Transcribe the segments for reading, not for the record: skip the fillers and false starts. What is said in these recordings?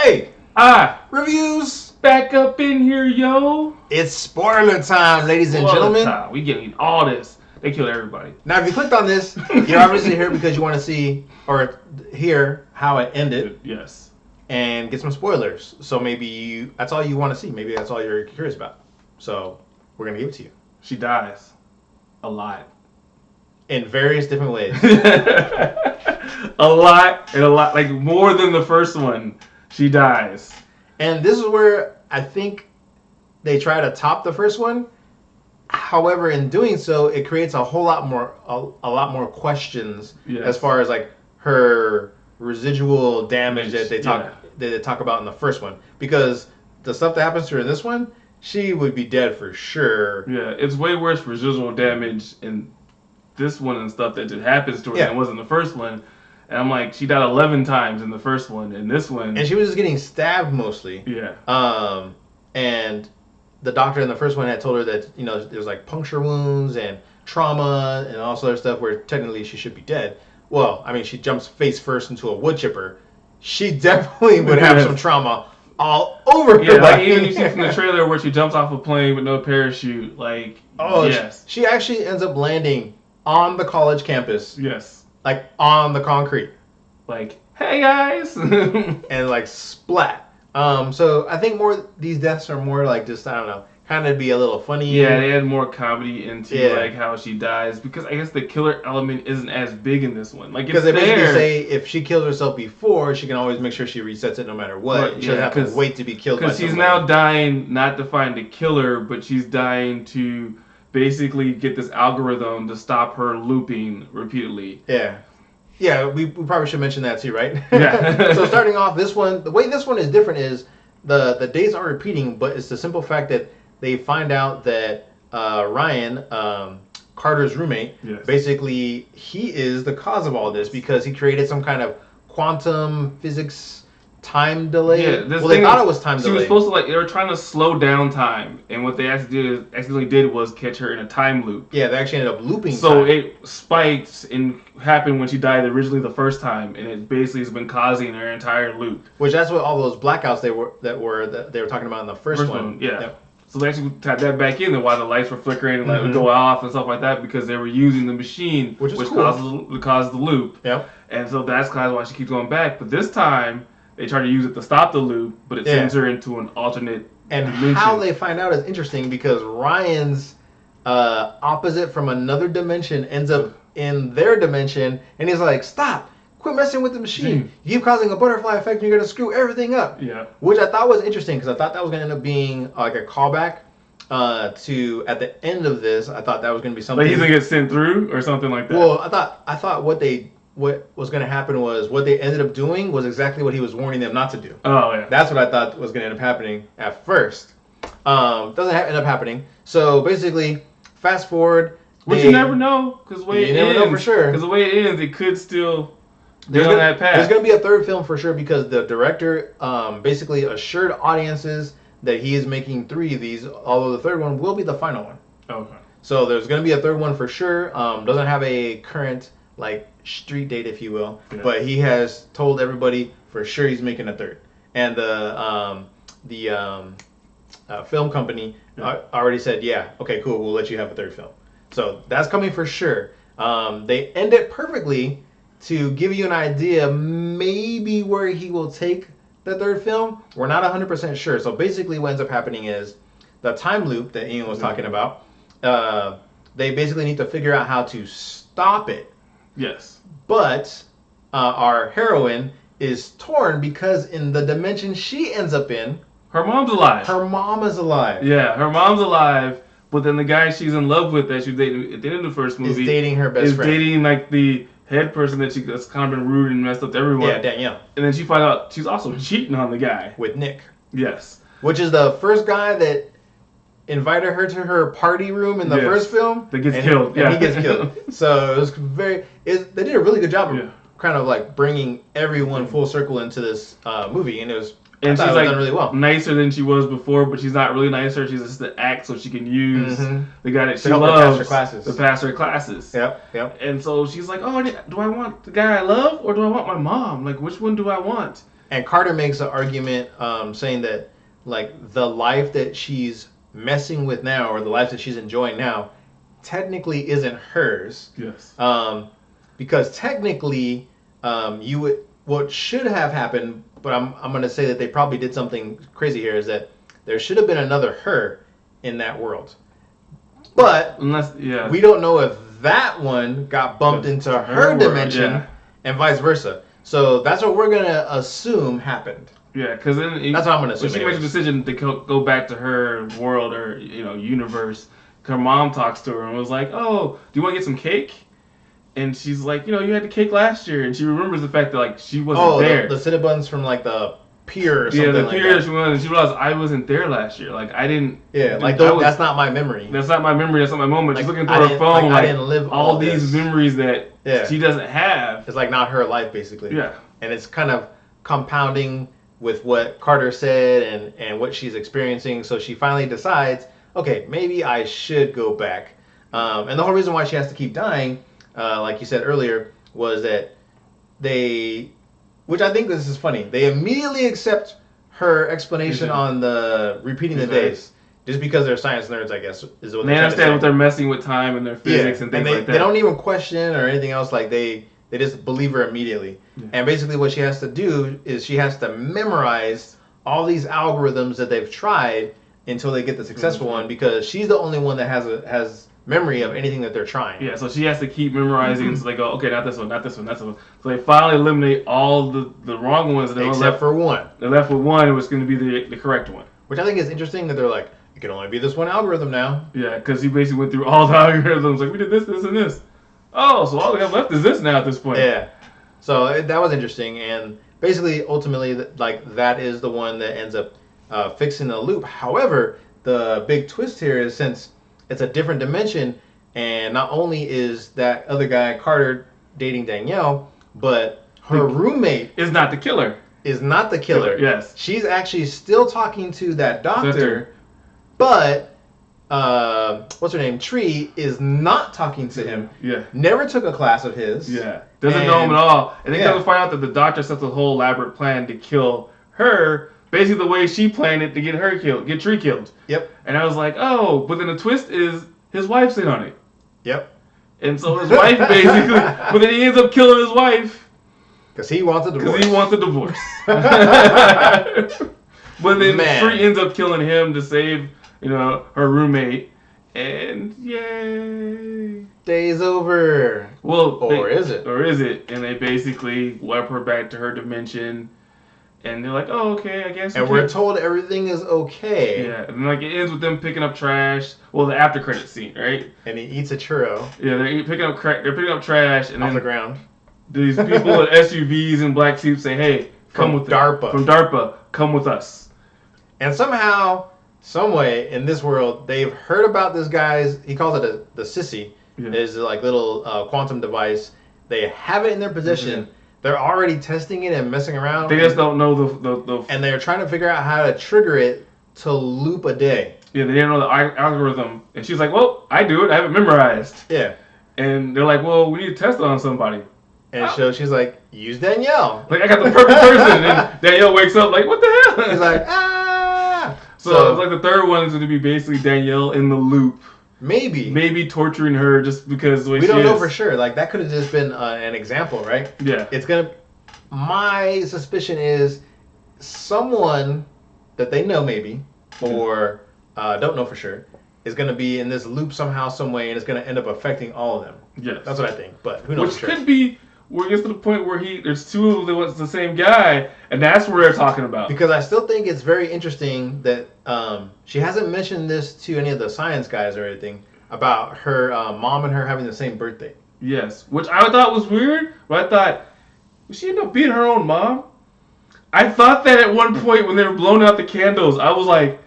Hey! Reviews! Back up in here, yo! It's spoiler time, ladies and gentlemen. We getting all this. They killed everybody. Now, if you clicked on this, you're obviously here because you want to see or hear how it ended. Yes. And get some spoilers. So maybe that's all you want to see. Maybe that's all you're curious about. So we're going to give it to you. She dies. Alive. In various different ways. a lot. Like more than the first one. She dies. And this is where I think they try to top the first one. However, in doing so, it creates a whole lot more, a lot more questions as far as like her residual damage that they talk about in the first one. Because the stuff that happens to her in this one, she would be dead for sure. Yeah, it's way worse residual damage in this one and stuff that just happens to her than it was in the first one. And I'm like, she died 11 times in the first one, and this one... And she was just getting stabbed mostly. Yeah. And the doctor in the first one had told her that, you know, there's like puncture wounds and trauma and all this other stuff where technically she should be dead. Well, I mean, she jumps face first into a wood chipper. She definitely would have some trauma all over her. Yeah, like even you see from the trailer where she jumps off a plane with no parachute, like, yes. She actually ends up landing on the college campus. Yes. Like, on the concrete. Like, hey, guys! And, like, splat. So, I think these deaths are more like just, I don't know, kind of be a little funny. Yeah, they add more comedy into, like, how she dies. Because I guess the killer element isn't as big in this one. Like, because they basically say if she kills herself before, she can always make sure she resets it no matter what. She doesn't have to wait to be killed by somebody. Because she's now dying not to find a killer, but she's dying to... basically get this algorithm to stop her looping repeatedly. Yeah. Yeah, we probably should mention that too, right? Yeah. So starting off, the way this one is different is the days are repeating, but it's the simple fact that they find out that Ryan, Carter's roommate, basically he is the cause of all this because he created some kind of quantum physics time delay. Yeah, they thought it was time delay. She was supposed to they were trying to slow down time, and what they accidentally did was catch her in a time loop. Yeah, they actually ended up looping. So it spiked and happened when she died originally the first time, and it basically has been causing her entire loop. Which that's what all those blackouts they were talking about in the first one. Yeah. Yep. So they actually tied that back in, and why the lights were flickering and would go off and stuff like that, because they were using the machine, which causes the loop. Yep. And so that's kind of why she keeps going back. But this time, they try to use it to stop the loop, but it sends her into an alternate dimension. How they find out is interesting because Ryan's opposite from another dimension ends up in their dimension, and he's like, "Stop! Quit messing with the machine. You keep causing a butterfly effect, and you're gonna screw everything up." Yeah. Which I thought was interesting because I thought that was gonna end up being like a callback to at the end of this. I thought that was gonna be something. Like he's gonna get sent through or something like that. Well, I thought what was going to happen was what they ended up doing was exactly what he was warning them not to do. Oh, yeah. That's what I thought was going to end up happening at first. Doesn't end up happening. So basically, fast forward. Which you never know, because the way it ends. You never know for sure. Because the way it ends, it could still be on that path. There's going to be a third film for sure because the director basically assured audiences that he is making 3 of these, although the third one will be the final one. Okay. So there's going to be a third one for sure. Doesn't have a current street date, if you will, but he has told everybody for sure he's making a third, and the film company already said, okay, cool, we'll let you have a third film. So that's coming for sure. They end it perfectly to give you an idea maybe where he will take the third film. We're not 100% sure. So basically what ends up happening is the time loop that Ian was talking about, they basically need to figure out how to stop it. Yes. But our heroine is torn because in the dimension she ends up in, her mom's alive. Her mom is alive. Yeah, her mom's alive, but then the guy she's in love with that she's dating at the end of the first movie is dating her best friend. Is dating like the head person that's kind of been rude and messed up to everyone. Yeah, Danielle. And then she finds out she's also cheating on the guy. With Nick. Yes. Which is the first guy that invited her to her party room in the first film. That gets killed. And he gets killed. So it was they did a really good job of kind of like bringing everyone full circle into this movie, and she's done really well. Nicer than she was before, but she's not really nicer. She's just to act so she can use the guy that she loves to pass her classes. Yep. And so she's like, "Oh, do I want the guy I love or do I want my mom? Like, which one do I want?" And Carter makes an argument saying that like the life that she's messing with now, or the life that she's enjoying now, technically isn't hers. Yes. Because technically, you would what should have happened, but I'm gonna say that they probably did something crazy here. Is that there should have been another her in that world, but we don't know if that one got bumped into her dimension and vice versa. So that's what we're gonna assume happened. Yeah, because then that's what I'm gonna assume. When she makes a decision to go back to her world or universe, her mom talks to her and was like, "Oh, do you want to get some cake?" And she's like, "You had the cake last year," and she remembers the fact that like she wasn't there. The Cinnabons from like the pier or something. Yeah, the pier. She realized I wasn't there last year. Like I didn't. Yeah, like that's not my memory. That's not my memory. That's not my moment. Like, she's looking through her phone. I didn't live all these memories that she doesn't have. It's like not her life, basically. Yeah. And it's kind of compounding with what Carter said and what she's experiencing. So she finally decides, okay, maybe I should go back. And the whole reason why she has to keep dying, like you said earlier, was that which I think this is funny, they immediately accept her explanation on the repeating the days. Just because they're science nerds, I guess, is what they understand what they're messing with time and their physics and things like that. They don't even question or anything else. Like they just believe her immediately. Yeah. And basically what she has to do is she has to memorize all these algorithms that they've tried until they get the successful one, because she's the only one that has memory of anything that they're trying. Yeah, so she has to keep memorizing until they go, okay, not this one, not this one, not this one. So they finally eliminate all the wrong ones. Except for one. They're left with one, which is going to be the correct one. Which I think is interesting that they're like, it can only be this one algorithm now. Yeah, because he basically went through all the algorithms. Like, we did this, this, and this. Oh, so all we have left is this now at this point. Yeah. So that was interesting. And basically, ultimately, that is the one that ends up fixing the loop. However, the big twist here is since it's a different dimension, and not only is that other guy, Carter, dating Danielle, but her roommate is not the killer. Yes. She's actually still talking to that doctor. But what's her name? Tree is not talking to him. Yeah. Never took a class of his. Yeah. Doesn't know him at all. And then comes to find out that the doctor sets a whole elaborate plan to kill her, basically the way she planned it to get her killed, get Tree killed. Yep. And I was like, oh, but then the twist is his wife's in on it. Yep. And so his wife basically, but then he ends up killing his wife. Because he wants a divorce. But then Tree ends up killing him to save her roommate, and yay, day's over. Well, is it? Or is it? And they basically warp her back to her dimension, and they're like, "Oh, okay, I guess." And we're told everything is okay. Yeah, and like it ends with them picking up trash. Well, the after credit scene, right? And he eats a churro. Yeah, they're picking up trash, and off the ground. These people with SUVs and black suits say, "Hey, come with DARPA. From DARPA, come with us." And somehow, some way in this world, they've heard about this guy's, he calls it the sissy. Yeah. It's like little quantum device. They have it in their possession. Mm-hmm. They're already testing it and messing around. They just don't know the and they're trying to figure out how to trigger it to loop a day. Yeah, they didn't know the algorithm. And she's like, well, I do it. I have it memorized. Yeah. And they're like, well, we need to test it on somebody. And so she's like, use Danielle. Like, I got the perfect person. And Danielle wakes up like, what the hell? She's like, So it's like the third one is going to be basically Danielle in the loop. Maybe torturing her just because the way we don't know for sure. Like that could have just been an example, right? Yeah. My suspicion is someone that they know maybe or don't know for sure is going to be in this loop somehow, some way, and it's going to end up affecting all of them. Yes. That's what I think. But who knows? Which could be where it gets to the point where there's two of them, it's the same guy, and that's what they're talking about. Because I still think it's very interesting that she hasn't mentioned this to any of the science guys or anything about her mom and her having the same birthday. Yes, which I thought was weird, but I thought, would she end up being her own mom? I thought that at one point when they were blowing out the candles, I was like,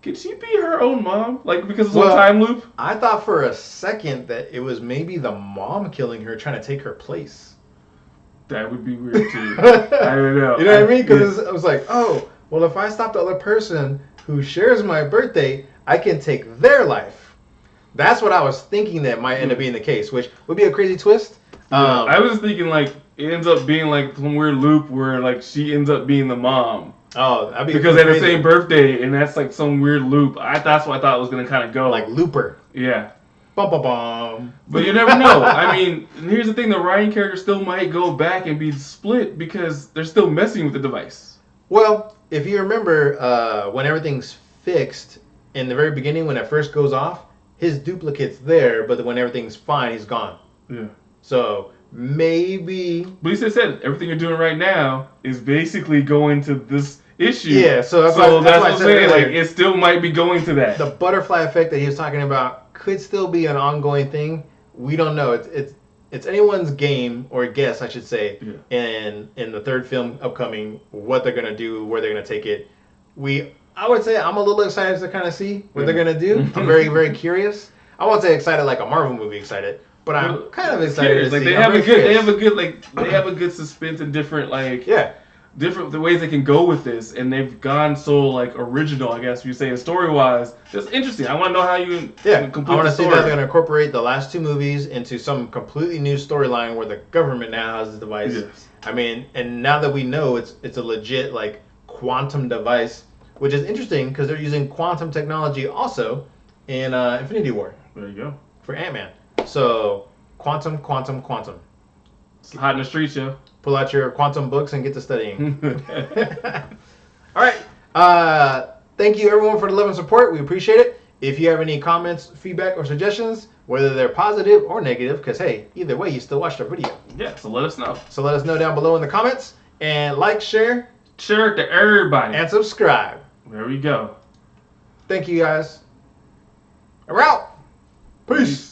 could she be her own mom? Like, because it's a time loop? I thought for a second that it was maybe the mom killing her, trying to take her place. That would be weird too. I don't know. You know what I mean? Because I was like, oh, well, if I stop the other person who shares my birthday, I can take their life. That's what I was thinking that might end up being the case, which would be a crazy twist. I was thinking like it ends up being like some weird loop where like she ends up being the mom. Oh, that'd be Because they had the crazy. same birthday, and that's like some weird loop. That's what I thought it was gonna kind of go. Like Looper. Yeah. Bum bum bum. But you never know. I mean, here's the thing: the Ryan character still might go back and be split because they're still messing with the device. Well, if you remember, when everything's fixed in the very beginning, when it first goes off, his duplicate's there, but when everything's fine, he's gone. Yeah. So maybe. But he said everything you're doing right now is basically going to this issue. Yeah, so that's what what I'm saying. Like, it still might be going to that. The butterfly effect that he was talking about could still be an ongoing thing. We don't know. It's anyone's game or guess, I should say, in the third film upcoming, what they're gonna do, where they're gonna take it. I would say I'm a little excited to kind of see what they're gonna do. I'm very, very curious. I won't say excited like a Marvel movie excited, but I'm kind of excited to like see. They have a good suspense and different different the ways they can go with this, and they've gone so like original, I guess you say, story wise. It's interesting. I want to know how you complete I want the to see story. that they're going to incorporate the last two movies into some completely new storyline where the government now has the device. Yes. I mean, and now that we know it's a legit like quantum device, which is interesting because they're using quantum technology also in Infinity War. There you go. For Ant-Man. So quantum. It's hot in the streets, yo. Pull out your quantum books and get to studying. All right. Thank you, everyone, for the love and support. We appreciate it. If you have any comments, feedback, or suggestions, whether they're positive or negative, because, hey, either way, you still watched our video. Yeah, so let us know. So let us know down below in the comments. And like, share. Share it to everybody. And subscribe. There we go. Thank you, guys. We're out. Peace.